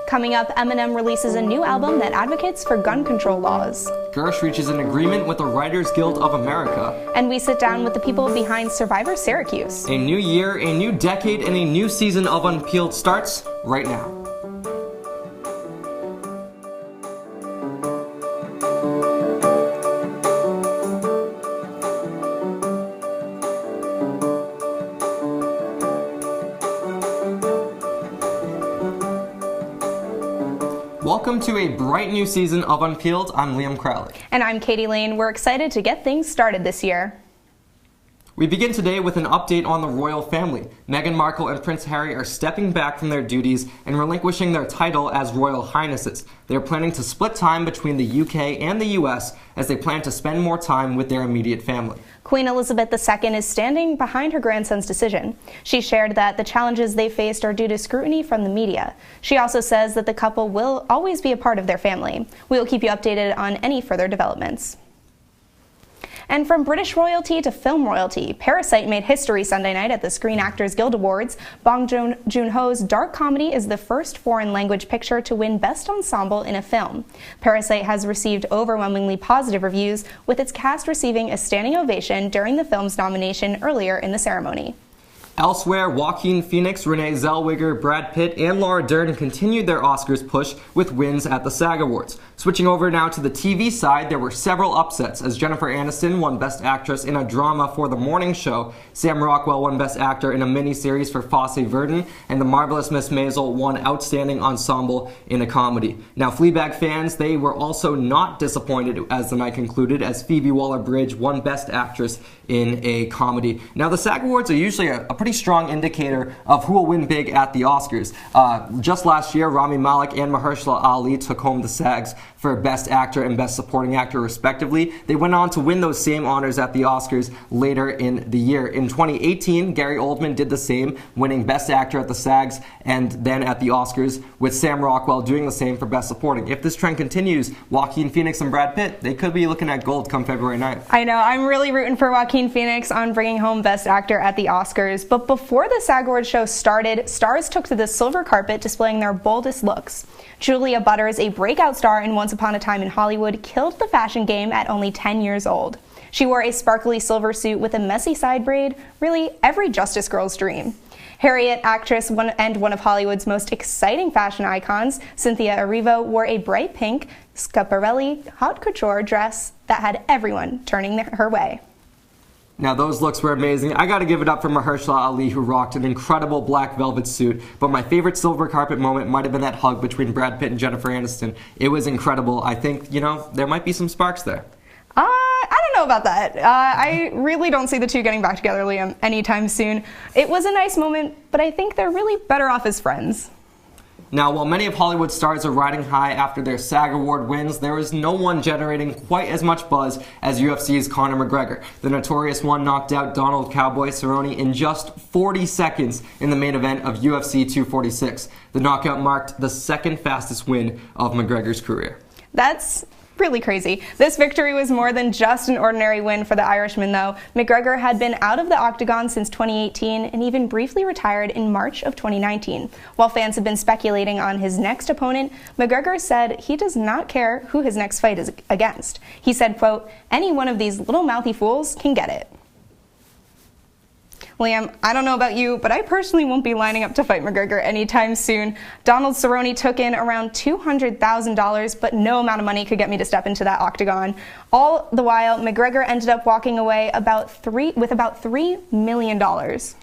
Coming up, Eminem releases a new album that advocates for gun control laws. Gersh reaches an agreement with the Writers Guild of America. And we sit down with the people behind Survivor Syracuse. A new year, a new decade, and a new season of Unpeeled starts right now. Welcome to a bright new season of Unpeeled. I'm Liam Crowley. And I'm Katie Lane. We're excited to get things started this year. We begin today with an update on the royal family. Meghan Markle and Prince Harry are stepping back from their duties and relinquishing their title as Royal Highnesses. They are planning to split time between the UK and the US as they plan to spend more time with their immediate family. Queen Elizabeth II is standing behind her grandson's decision. She shared that the challenges they faced are due to scrutiny from the media. She also says that the couple will always be a part of their family. We will keep you updated on any further developments. And from British royalty to film royalty, Parasite made history Sunday night at the Screen Actors Guild Awards. Bong Joon-ho's dark comedy is the first foreign language picture to win Best Ensemble in a film. Parasite has received overwhelmingly positive reviews, with its cast receiving a standing ovation during the film's nomination earlier in the ceremony. Elsewhere, Joaquin Phoenix, Renee Zellweger, Brad Pitt, and Laura Dern continued their Oscars push with wins at the SAG Awards. Switching over now to the TV side, there were several upsets as Jennifer Aniston won Best Actress in a Drama for The Morning Show, Sam Rockwell won Best Actor in a miniseries for Fosse Verdon, and The Marvelous Miss Maisel won Outstanding Ensemble in a Comedy. Now, Fleabag fans, they were also not disappointed as the night concluded as Phoebe Waller-Bridge won Best Actress in a Comedy. Now, the SAG Awards are usually a pretty strong indicator of who will win big at the Oscars. Just last year, Rami Malek and Mahershala Ali took home the SAGs for Best Actor and Best Supporting Actor, respectively. They went on to win those same honors at the Oscars later in the year. In 2018, Gary Oldman did the same, winning Best Actor at the SAGs and then at the Oscars, with Sam Rockwell doing the same for Best Supporting. If this trend continues, Joaquin Phoenix and Brad Pitt, they could be looking at gold come February 9th. I know, I'm really rooting for Joaquin Phoenix on bringing home Best Actor at the Oscars. But before the SAG Awards show started, stars took to the silver carpet displaying their boldest looks. Julia Butters, a breakout star in Once Upon a Time in Hollywood, killed the fashion game at only 10 years old. She wore a sparkly silver suit with a messy side braid, really every Justice girl's dream. Harriet, actress and one of Hollywood's most exciting fashion icons, Cynthia Erivo, wore a bright pink Schiaparelli haute couture dress that had everyone turning her way. Now, those looks were amazing. I gotta give it up for Mahershala Ali, who rocked an incredible black velvet suit, but my favorite silver carpet moment might have been that hug between Brad Pitt and Jennifer Aniston. It was incredible. I think, there might be some sparks there. I don't know about that. I really don't see the two getting back together, Liam, anytime soon. It was a nice moment, but I think they're really better off as friends. Now, while many of Hollywood's stars are riding high after their SAG Award wins, there is no one generating quite as much buzz as UFC's Conor McGregor. The Notorious One knocked out Donald Cowboy Cerrone in just 40 seconds in the main event of UFC 246. The knockout marked the second fastest win of McGregor's career. That's really crazy. This victory was more than just an ordinary win for the Irishman, though. McGregor had been out of the octagon since 2018 and even briefly retired in March of 2019. While fans have been speculating on his next opponent, McGregor said he does not care who his next fight is against. He said, quote, "Any one of these little mouthy fools can get it." Liam, I don't know about you, but I personally won't be lining up to fight McGregor anytime soon. Donald Cerrone took in around $200,000, but no amount of money could get me to step into that octagon. All the while, McGregor ended up walking away with about $3 million.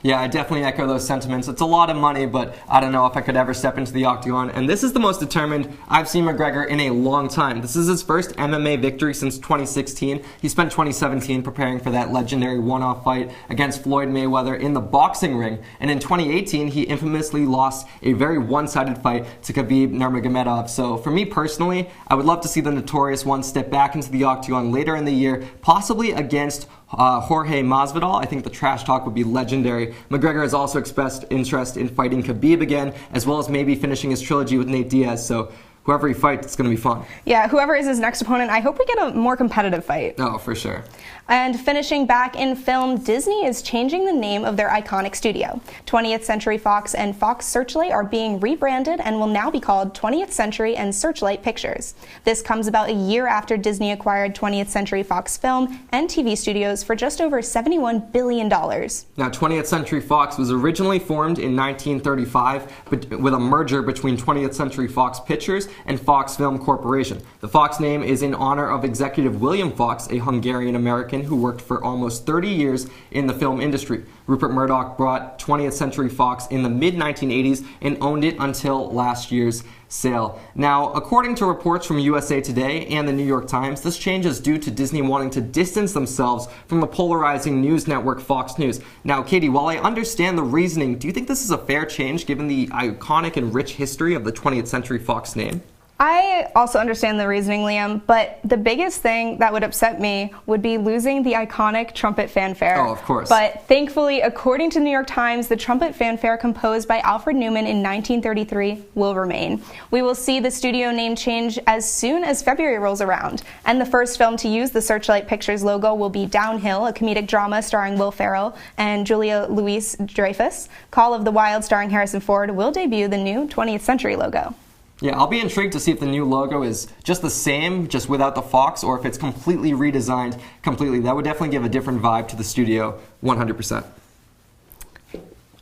Yeah, I definitely echo those sentiments. It's a lot of money, but I don't know if I could ever step into the octagon. And this is the most determined I've seen McGregor in a long time. This is his first MMA victory since 2016. He spent 2017 preparing for that legendary one-off fight against Floyd Mayweather in the boxing ring, and in 2018 he infamously lost a very one-sided fight to Khabib Nurmagomedov. So for me personally, I would love to see the Notorious One step back into the octagon later in the year, possibly against Jorge Masvidal. I think the trash talk would be legendary. McGregor has also expressed interest in fighting Khabib again, as well as maybe finishing his trilogy with Nate Diaz. So whoever he fights, it's going to be fun. Yeah, whoever is his next opponent, I hope we get a more competitive fight. Oh, for sure. And finishing back in film, Disney is changing the name of their iconic studio. 20th Century Fox and Fox Searchlight are being rebranded and will now be called 20th Century and Searchlight Pictures. This comes about a year after Disney acquired 20th Century Fox Film and TV studios for just over $71 billion. Now, 20th Century Fox was originally formed in 1935 with a merger between 20th Century Fox Pictures and Fox Film Corporation. The Fox name is in honor of executive William Fox, a Hungarian-American who worked for almost 30 years in the film industry. Rupert Murdoch brought 20th Century Fox in the mid-1980s and owned it until last year's sale. Now, according to reports from USA Today and the New York Times, this change is due to Disney wanting to distance themselves from the polarizing news network Fox News. Now, Katie, while I understand the reasoning, do you think this is a fair change given the iconic and rich history of the 20th Century Fox name? I also understand the reasoning, Liam, but the biggest thing that would upset me would be losing the iconic trumpet fanfare. Oh, of course. But thankfully, according to the New York Times, the trumpet fanfare composed by Alfred Newman in 1933 will remain. We will see the studio name change as soon as February rolls around. And the first film to use the Searchlight Pictures logo will be Downhill, a comedic drama starring Will Ferrell and Julia Louis-Dreyfus. Call of the Wild starring Harrison Ford will debut the new 20th Century logo. Yeah, I'll be intrigued to see if the new logo is just the same, just without the fox, or if it's completely redesigned completely. That would definitely give a different vibe to the studio, 100%.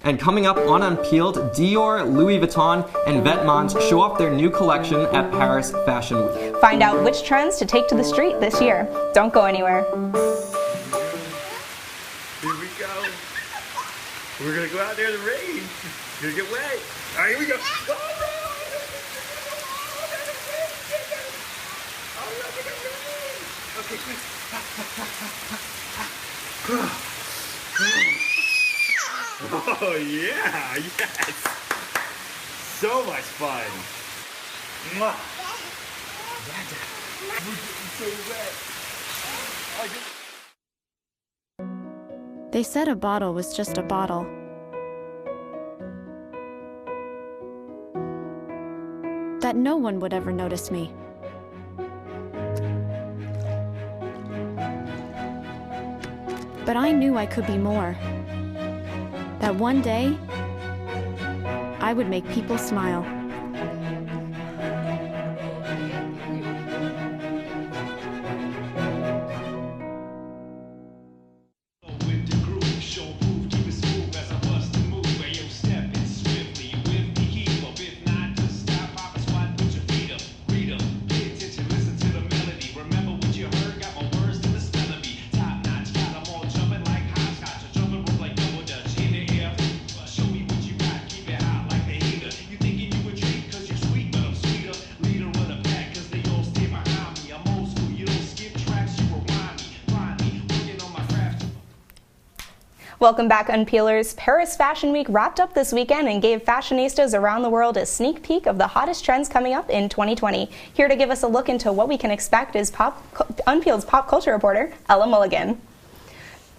And coming up on Unpeeled, Dior, Louis Vuitton, and Vetements show off their new collection at Paris Fashion Week. Find out which trends to take to the street this year. Don't go anywhere. Here we go. We're gonna go out there in the rain. You're gonna get wet. All right, here we go. Okay, quick. Oh yeah, yes. So much fun. Mwah. So wet. They said a bottle was just a bottle. That no one would ever notice me. But I knew I could be more. That one day, I would make people smile. Welcome back, Unpeelers. Paris Fashion Week wrapped up this weekend and gave fashionistas around the world a sneak peek of the hottest trends coming up in 2020. Here to give us a look into what we can expect is Unpeeled's pop culture reporter, Ella Mulligan.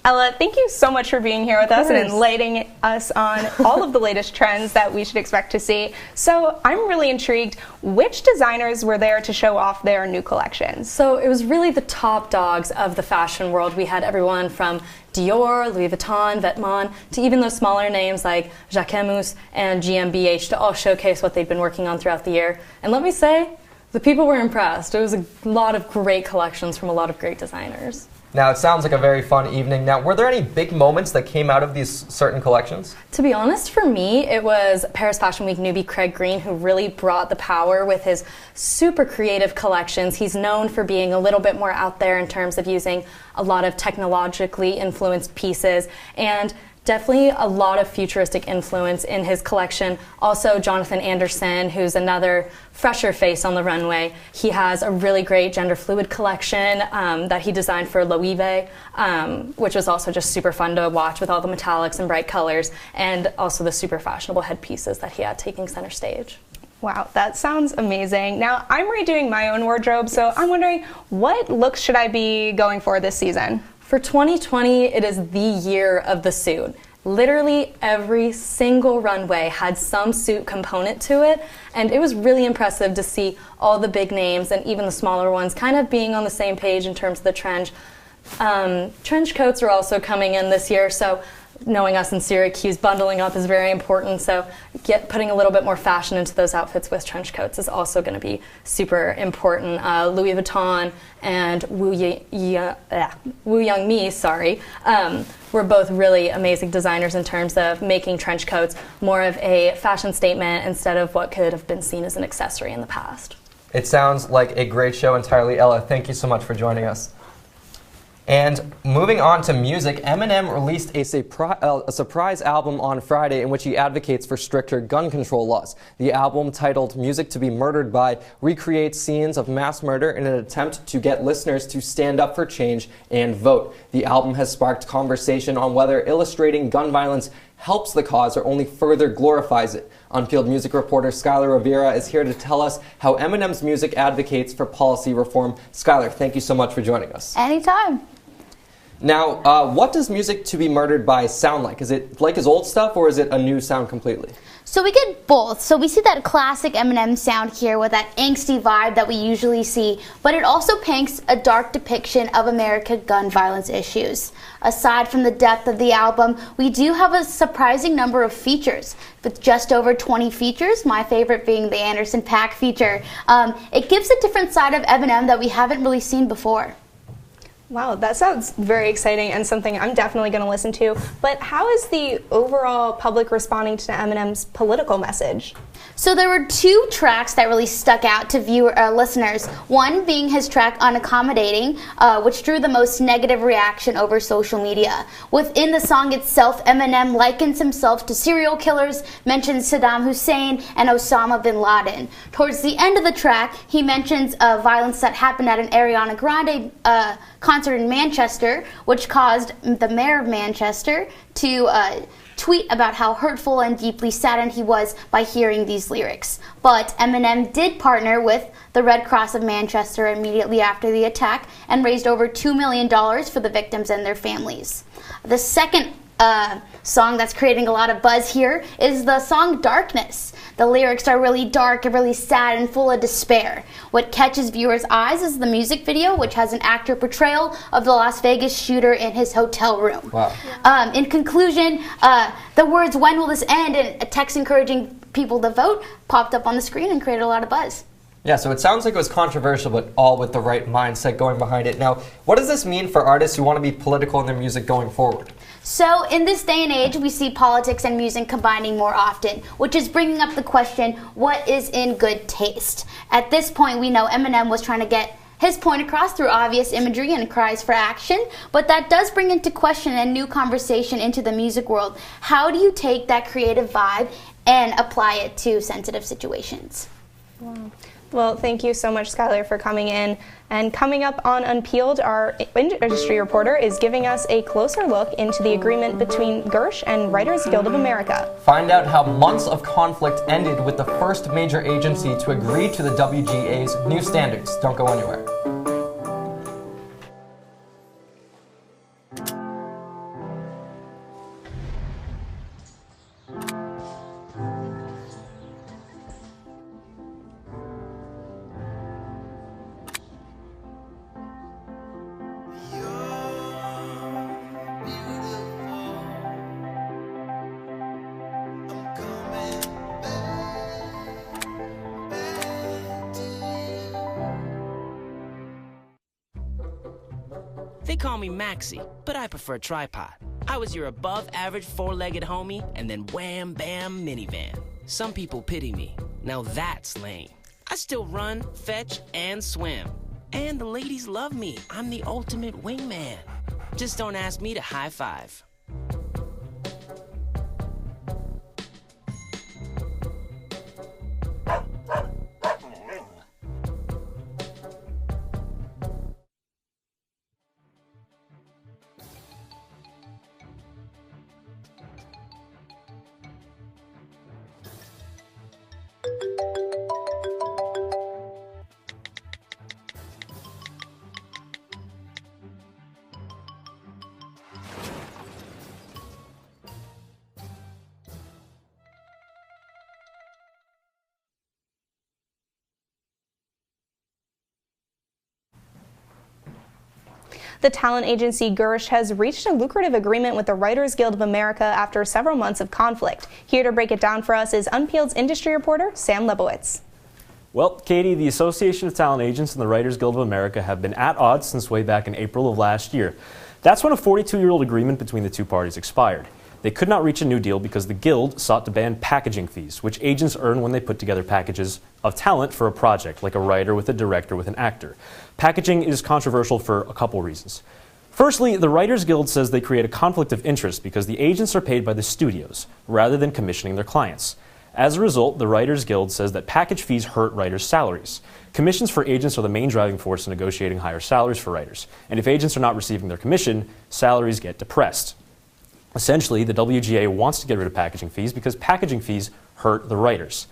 Ella, thank you so much for being here with us and enlightening us on all of the latest trends that we should expect to see. So I'm really intrigued, which designers were there to show off their new collections? So it was really the top dogs of the fashion world. We had everyone from Dior, Louis Vuitton, Vetements, to even those smaller names like Jacquemus and GmbH to all showcase what they've been working on throughout the year. And let me say, the people were impressed. It was a lot of great collections from a lot of great designers. Now, it sounds like a very fun evening. Now, were there any big moments that came out of these certain collections? To be honest, for me, it was Paris Fashion Week newbie Craig Green who really brought the power with his super creative collections. He's known for being a little bit more out there in terms of using a lot of technologically influenced pieces and definitely a lot of futuristic influence in his collection. Also, Jonathan Anderson, who's another fresher face on the runway. He has a really great gender fluid collection that he designed for Loewe, which was also just super fun to watch with all the metallics and bright colors, and also the super fashionable headpieces that he had taking center stage. Wow, that sounds amazing. Now, I'm redoing my own wardrobe, so I'm wondering, what looks should I be going for this season? For 2020, it is the year of the suit. Literally every single runway had some suit component to it, and it was really impressive to see all the big names and even the smaller ones kind of being on the same page in terms of the trend. Trench coats are also coming in this year, so knowing us in Syracuse, bundling up is very important, so putting a little bit more fashion into those outfits with trench coats is also going to be super important. Louis Vuitton and Wu Young-mi, were both really amazing designers in terms of making trench coats more of a fashion statement instead of what could have been seen as an accessory in the past. It sounds like a great show entirely. Ella, thank you so much for joining us. And moving on to music, Eminem released a surprise album on Friday in which he advocates for stricter gun control laws. The album, titled Music to be Murdered By, recreates scenes of mass murder in an attempt to get listeners to stand up for change and vote. The album has sparked conversation on whether illustrating gun violence helps the cause or only further glorifies it. Unpeeled music reporter Skylar Rivera is here to tell us how Eminem's music advocates for policy reform. Skylar, thank you so much for joining us. Anytime. Now, what does Music to be Murdered By sound like? Is it like his old stuff, or is it a new sound completely? So we get both. So we see that classic Eminem sound here with that angsty vibe that we usually see, but it also paints a dark depiction of American gun violence issues. Aside from the depth of the album, we do have a surprising number of features, with just over 20 features, my favorite being the Anderson .Paak feature. It gives a different side of Eminem that we haven't really seen before. Wow, that sounds very exciting and something I'm definitely going to listen to. But how is the overall public responding to Eminem's political message? So there were two tracks that really stuck out to listeners. One being his track Unaccommodating, which drew the most negative reaction over social media. Within the song itself, Eminem likens himself to serial killers, mentions Saddam Hussein and Osama bin Laden. Towards the end of the track, he mentions violence that happened at an Ariana Grande concert in Manchester, which caused the mayor of Manchester to tweet about how hurtful and deeply saddened he was by hearing these lyrics. But Eminem did partner with the Red Cross of Manchester immediately after the attack and raised over $2 million for the victims and their families. The second song that's creating a lot of buzz here is the song Darkness. The lyrics are really dark and really sad and full of despair. What catches viewers' eyes is the music video, which has an accurate portrayal of the Las Vegas shooter in his hotel room. Wow. In conclusion, the words "when will this end" and a text encouraging people to vote popped up on the screen and created a lot of buzz. Yeah, so it sounds like it was controversial, but all with the right mindset going behind it. Now, what does this mean for artists who want to be political in their music going forward? So, in this day and age, we see politics and music combining more often, which is bringing up the question, what is in good taste? At this point, we know Eminem was trying to get his point across through obvious imagery and cries for action, but that does bring into question a new conversation into the music world. How do you take that creative vibe and apply it to sensitive situations? Wow. Well, thank you so much, Skylar, for coming in. And coming up on Unpeeled, our industry reporter is giving us a closer look into the agreement between Gersh and Writers Guild of America. Find out how months of conflict ended with the first major agency to agree to the WGA's new standards. Don't go anywhere. They call me Maxie, but I prefer tripod. I was your above-average four-legged homie, and then wham, bam, minivan. Some people pity me. Now that's lame. I still run, fetch, and swim. And the ladies love me. I'm the ultimate wingman. Just don't ask me to high five. The talent agency Gersh has reached a lucrative agreement with the Writers Guild of America after several months of conflict. Here to break it down for us is Unpeeled's industry reporter, Sam Lebowitz. Well, Katie, the Association of Talent Agents and the Writers Guild of America have been at odds since way back in April of last year. That's when a 42-year-old agreement between the two parties expired. They could not reach a new deal because the Guild sought to ban packaging fees, which agents earn when they put together packages of talent for a project, like a writer with a director with an actor. Packaging is controversial for a couple reasons. Firstly, the Writers Guild says they create a conflict of interest because the agents are paid by the studios, rather than commissioning their clients. As a result, the Writers Guild says that package fees hurt writers' salaries. Commissions for agents are the main driving force in negotiating higher salaries for writers. And if agents are not receiving their commission, salaries get depressed. Essentially, the WGA wants to get rid of packaging fees because packaging fees hurt the writers.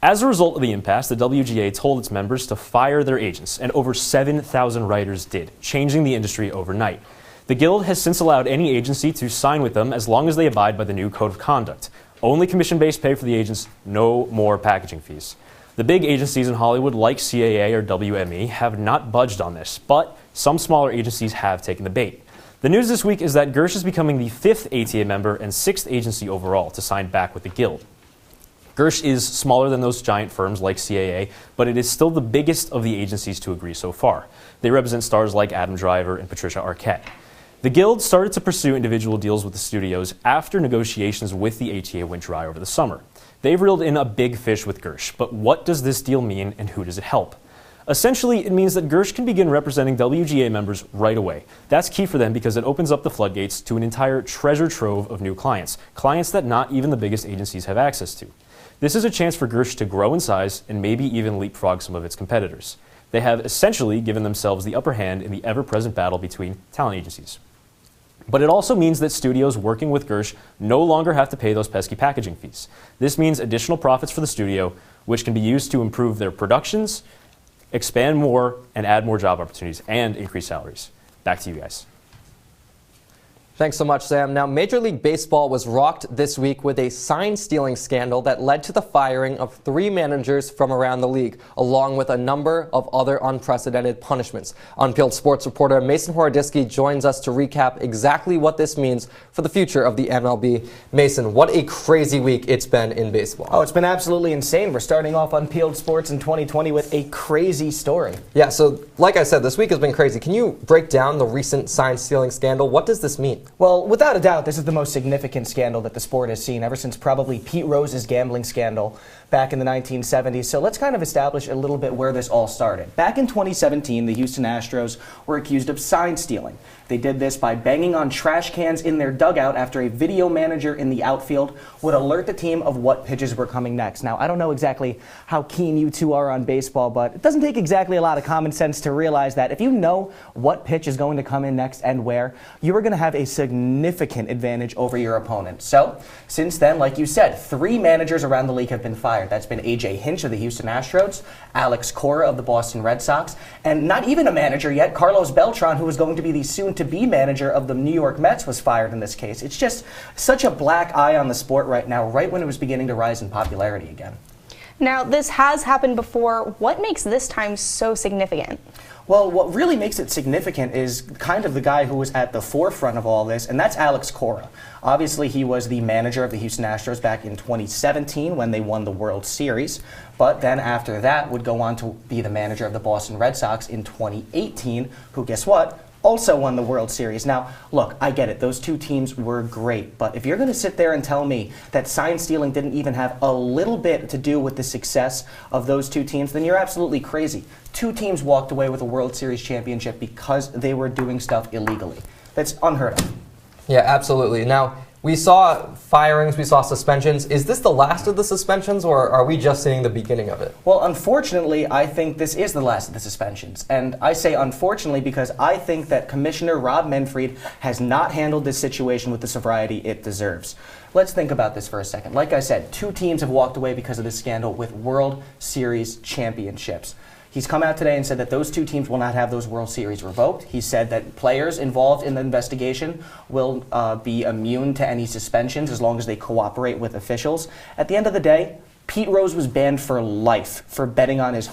As a result of the impasse, the WGA told its members to fire their agents, and over 7,000 writers did, changing the industry overnight. The Guild has since allowed any agency to sign with them as long as they abide by the new code of conduct. Only commission-based pay for the agents, no more packaging fees. The big agencies in Hollywood, like CAA or WME, have not budged on this, but some smaller agencies have taken the bait. The news this week is that Gersh is becoming the 5th ATA member and 6th agency overall to sign back with the Guild. Gersh is smaller than those giant firms like CAA, but it is still the biggest of the agencies to agree so far. They represent stars like Adam Driver and Patricia Arquette. The Guild started to pursue individual deals with the studios after negotiations with the ATA went dry over the summer. They've reeled in a big fish with Gersh, but what does this deal mean and who does it help? Essentially, it means that Gersh can begin representing WGA members right away. That's key for them because it opens up the floodgates to an entire treasure trove of new clients, clients that not even the biggest agencies have access to. This is a chance for Gersh to grow in size and maybe even leapfrog some of its competitors. They have essentially given themselves the upper hand in the ever-present battle between talent agencies. But it also means that studios working with Gersh no longer have to pay those pesky packaging fees. This means additional profits for the studio, which can be used to improve their productions, expand more, and add more job opportunities, and increase salaries. Back to you guys. Thanks so much, Sam. Now, Major League Baseball was rocked this week with a sign-stealing scandal that led to the firing of 3 managers from around the league, along with a number of other unprecedented punishments. Unpeeled sports reporter Mason Horodisky joins us to recap exactly what this means for the future of the MLB. Mason, what a crazy week it's been in baseball. Oh, it's been absolutely insane. We're starting off Unpeeled Sports in 2020 with a crazy story. Yeah, so like I said, this week has been crazy. Can you break down the recent sign-stealing scandal? What does this mean? Well, without a doubt, this is the most significant scandal that the sport has seen ever since probably Pete Rose's gambling scandal back in the 1970s. So let's kind of establish a little bit where this all started. Back in 2017, the Houston Astros were accused of sign stealing. They did this by banging on trash cans in their dugout after a video manager in the outfield would alert the team of what pitches were coming next. Now, I don't know exactly how keen you two are on baseball, but it doesn't take exactly a lot of common sense to realize that if you know what pitch is going to come in next and where, you are going to have a significant advantage over your opponent. So, since then, like you said, 3 managers around the league have been fired. That's been A.J. Hinch of the Houston Astros, Alex Cora of the Boston Red Sox, and not even a manager yet, Carlos Beltran, who was going to be the soon-to-be manager of the New York Mets, was fired in this case. It's just such a black eye on the sport right now, right when it was beginning to rise in popularity again. Now, this has happened before. What makes this time so significant? Well, what really makes it significant is kind of the guy who was at the forefront of all this, and that's Alex Cora. Obviously, he was the manager of the Houston Astros back in 2017 when they won the World Series, but then after that would go on to be the manager of the Boston Red Sox in 2018, who, guess what? Also won the World Series. Now, look, I get it. Those 2 teams were great. But if you're going to sit there and tell me that sign stealing didn't even have a little bit to do with the success of those 2 teams, then you're absolutely crazy. 2 teams walked away with a World Series championship because they were doing stuff illegally. That's unheard of. Yeah, absolutely. Now, we saw firings, we saw suspensions. Is this the last of the suspensions, or are we just seeing the beginning of it? Well, unfortunately, I think this is the last of the suspensions. And I say unfortunately because I think that Commissioner Rob Manfred has not handled this situation with the sobriety it deserves. Let's think about this for a second. Like I said, 2 teams have walked away because of this scandal with World Series championships. He's come out today and said that those 2 teams will not have those World Series revoked. He said that players involved in the investigation will be immune to any suspensions as long as they cooperate with officials. At the end of the day, Pete Rose was banned for life for betting on his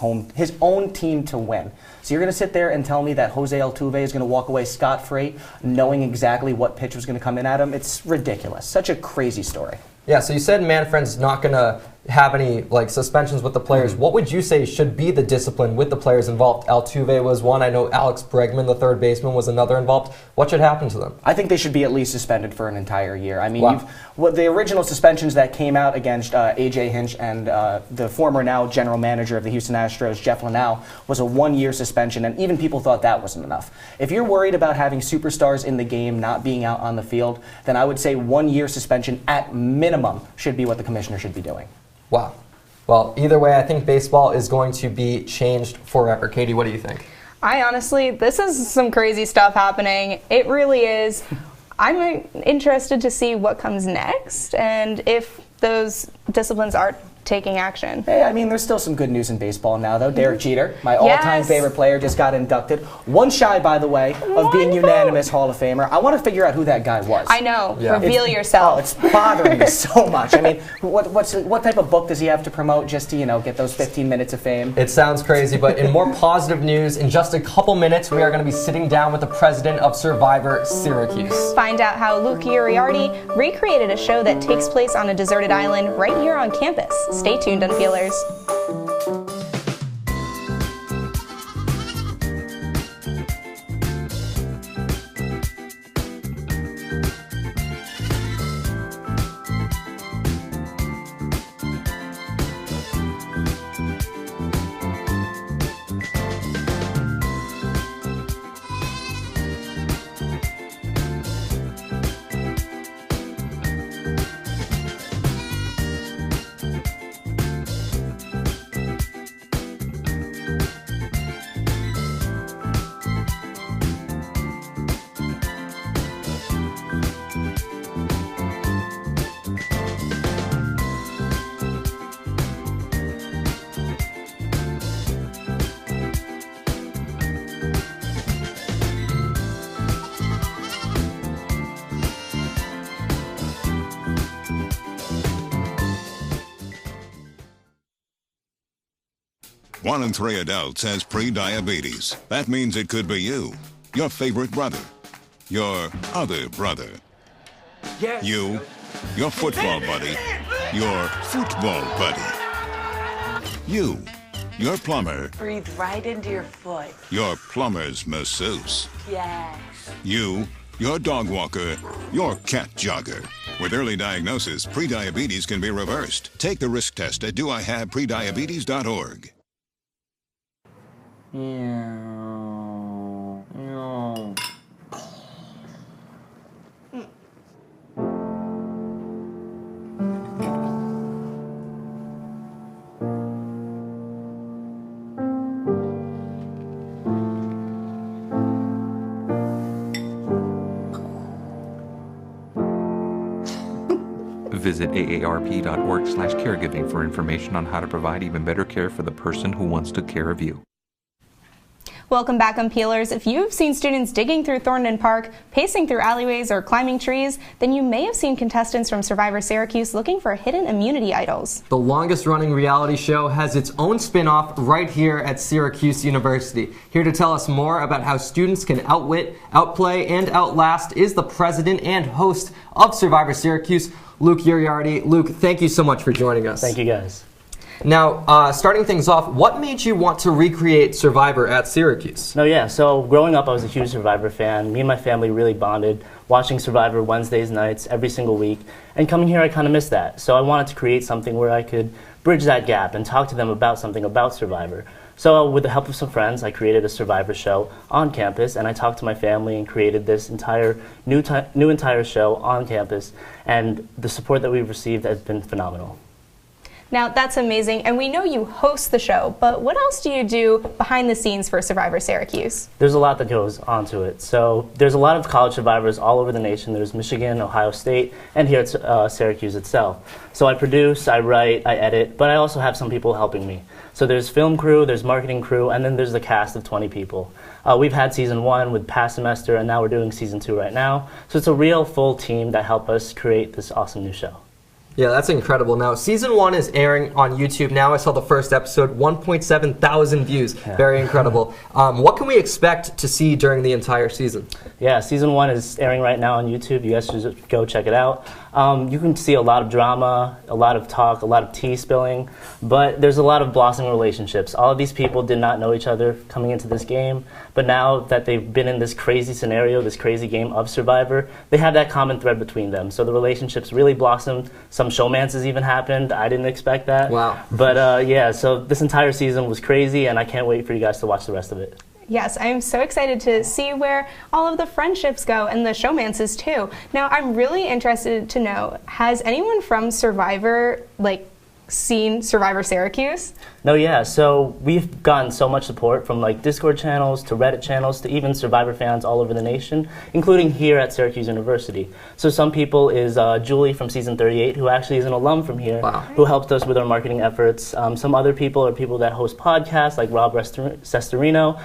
own team to win. So you're going to sit there and tell me that Jose Altuve is going to walk away scot-free knowing exactly what pitch was going to come in at him? It's ridiculous. Such a crazy story. Yeah, so you said Manfred's not going to have any suspensions with the players. What would you say should be the discipline with the players involved? Altuve was one. I know Alex Bregman, the third baseman, was another involved. What should happen to them? I think they should be at least suspended for an entire year. I mean, Wow. The original suspensions that came out against A.J. Hinch and the former now general manager of the Houston Astros, Jeff Lunau, was a one-year suspension, and even people thought that wasn't enough. If you're worried about having superstars in the game not being out on the field, then I would say 1 year suspension at minimum should be what the commissioner should be doing. Wow. Well, either way, I think baseball is going to be changed forever. Katie, what do you think? I honestly, this is some crazy stuff happening. It really is. I'm interested to see what comes next and if those disciplines are taking action. Hey, I mean, there's still some good news in baseball now, though. Derek Jeter, my all-time favorite player, just got inducted. One shy, by the way, of being unanimous Hall of Famer. I want to figure out who that guy was. I know. Yeah. Reveal yourself. Oh, it's bothering me so much. I mean, what type of book does he have to promote just to, get those 15 minutes of fame? It sounds crazy, but in more positive news, in just a couple minutes, we are going to be sitting down with the president of Syrvivor Syracuse. Find out how Luke Uriarte recreated a show that takes place on a deserted island right here on campus. Stay tuned, Unpeelers. One in 3 adults has pre-diabetes. That means it could be you, your favorite brother, your other brother, you, your football buddy, your football buddy, you, your plumber. Breathe right into your foot. Your plumber's masseuse. Yes. You, your dog walker, your cat jogger. With early diagnosis, pre-diabetes can be reversed. Take the risk test at doihaveprediabetes.org. Visit aarp.org/caregiving for information on how to provide even better care for the person who wants to care of you. Welcome back, Unpeelers. If you've seen students digging through Thornton Park, pacing through alleyways, or climbing trees, then you may have seen contestants from Survivor Syracuse looking for hidden immunity idols. The longest-running reality show has its own spin-off right here at Syracuse University. Here to tell us more about how students can outwit, outplay, and outlast is the president and host of Survivor Syracuse, Luke Uriarte. Luke, thank you so much for joining us. Thank you, guys. Now, starting things off, what made you want to recreate Survivor at Syracuse? So growing up, I was a huge Survivor fan. Me and my family really bonded, watching Survivor Wednesdays nights every single week. And coming here, I kind of missed that. So I wanted to create something where I could bridge that gap and talk to them about something about Survivor. So with the help of some friends, I created a Survivor show on campus, and I talked to my family and created this entire new show on campus. And the support that we've received has been phenomenal. Now, that's amazing, and we know you host the show, but what else do you do behind the scenes for Survivor Syracuse? There's a lot that goes onto it. So there's a lot of college survivors all over the nation. There's Michigan, Ohio State, and here at Syracuse itself. So I produce, I write, I edit, but I also have some people helping me. So there's film crew, there's marketing crew, and then there's the cast of 20 people. We've had season 1 with past semester, and now we're doing season 2 right now. So it's a real full team that help us create this awesome new show. Yeah, that's incredible. Now, season 1 is airing on YouTube now. I saw the first episode, 1.7 thousand views. Yeah. Very incredible. What can we expect to see during the entire season? Yeah, season 1 is airing right now on YouTube. You guys should go check it out. You can see a lot of drama, a lot of talk, a lot of tea spilling, but there's a lot of blossoming relationships. All of these people did not know each other coming into this game, but now that they've been in this crazy scenario, this crazy game of Survivor, they have that common thread between them. So the relationships really blossomed. Some showmances even happened. I didn't expect that. Wow. But yeah, so this entire season was crazy, and I can't wait for you guys to watch the rest of it. Yes, I'm so excited to see where all of the friendships go and the showmances too. Now, I'm really interested to know, has anyone from Survivor seen Survivor Syracuse? No, yeah. So we've gotten so much support from Discord channels to Reddit channels to even Survivor fans all over the nation, including here at Syracuse University. So some people is Julie from season 38, who actually is an alum from here, wow, who helped us with our marketing efforts. Some other people are people that host podcasts like Rob Sestorino,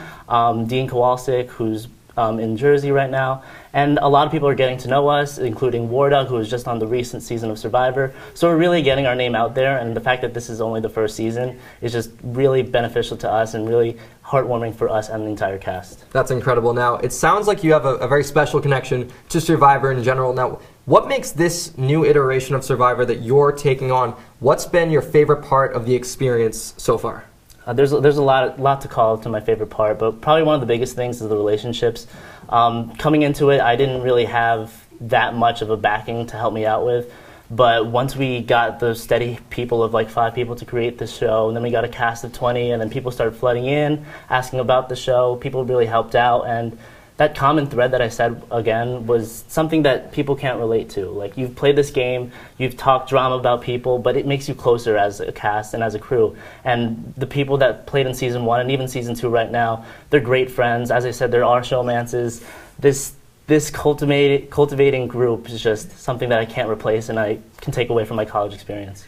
Dean Kowalczyk, who's in Jersey right now, and a lot of people are getting to know us, including Warda, who was just on the recent season of Survivor. So we're really getting our name out there, and the fact that this is only the first season is just really beneficial to us and really heartwarming for us and the entire cast. That's incredible. Now, it sounds like you have a very special connection to Survivor in general. Now, what makes this new iteration of Survivor that you're taking on, what's been your favorite part of the experience so far? There's a lot to call to my favorite part, but probably one of the biggest things is the relationships. Coming into it, I didn't really have that much of a backing to help me out with, but once we got the steady people of 5 people to create this show, and then we got a cast of 20, and then people started flooding in, asking about the show, people really helped out, and that common thread that I said, again, was something that people can't relate to. You've played this game, you've talked drama about people, but it makes you closer as a cast and as a crew. And the people that played in season 1 and even season 2 right now, they're great friends. As I said, there are showmances. This cultivating group is just something that I can't replace and I can take away from my college experience.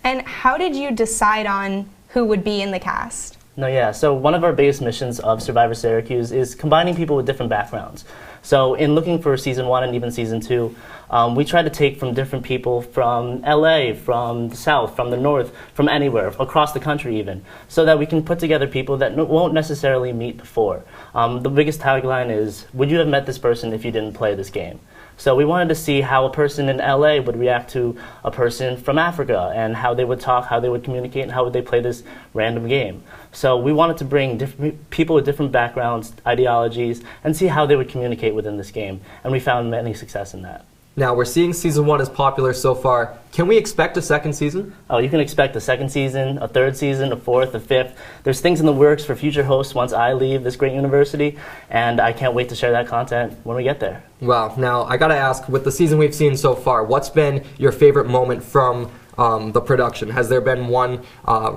And how did you decide on who would be in the cast? No, yeah. So one of our biggest missions of Survivor Syracuse is combining people with different backgrounds. So in looking for season 1 and even season 2, we try to take from different people from LA, from the South, from the North, from anywhere, across the country even, so that we can put together people that won't necessarily meet before. The biggest tagline is, would you have met this person if you didn't play this game? So we wanted to see how a person in LA would react to a person from Africa and how they would talk, how they would communicate, and how would they play this random game. So we wanted to bring different people with different backgrounds, ideologies, and see how they would communicate within this game. And we found many success in that. Now, we're seeing season 1 is popular so far. Can we expect a second season? Oh, you can expect a second season, a third season, a fourth, a fifth. There's things in the works for future hosts once I leave this great university, and I can't wait to share that content when we get there. Wow. Now, I gotta ask, with the season we've seen so far, what's been your favorite moment from the production? Has there been one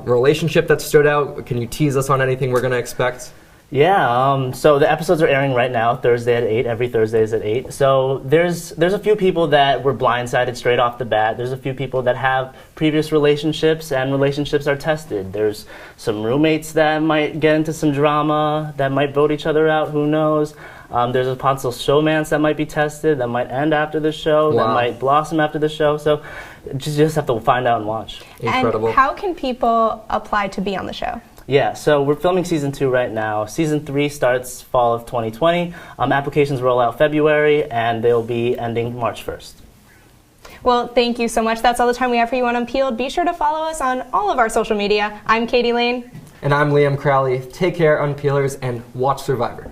relationship that stood out? Can you tease us on anything we're gonna expect? Yeah, so the episodes are airing right now, Thursday at 8. Every Thursday is at 8. So there's a few people that were blindsided straight off the bat. There's a few people that have previous relationships, and relationships are tested. There's some roommates that might get into some drama, that might vote each other out, who knows. There's a possible showmance that might be tested, that might end after the show, wow, that might blossom after the show. So you just have to find out and watch. Incredible. And how can people apply to be on the show? Yeah, so we're filming season 2 right now. Season 3 starts fall of 2020. Applications roll out February, and they'll be ending March 1st. Well, thank you so much. That's all the time we have for you on Unpeeled. Be sure to follow us on all of our social media. I'm Katie Lane. And I'm Liam Crowley. Take care, Unpeelers, and watch Survivor.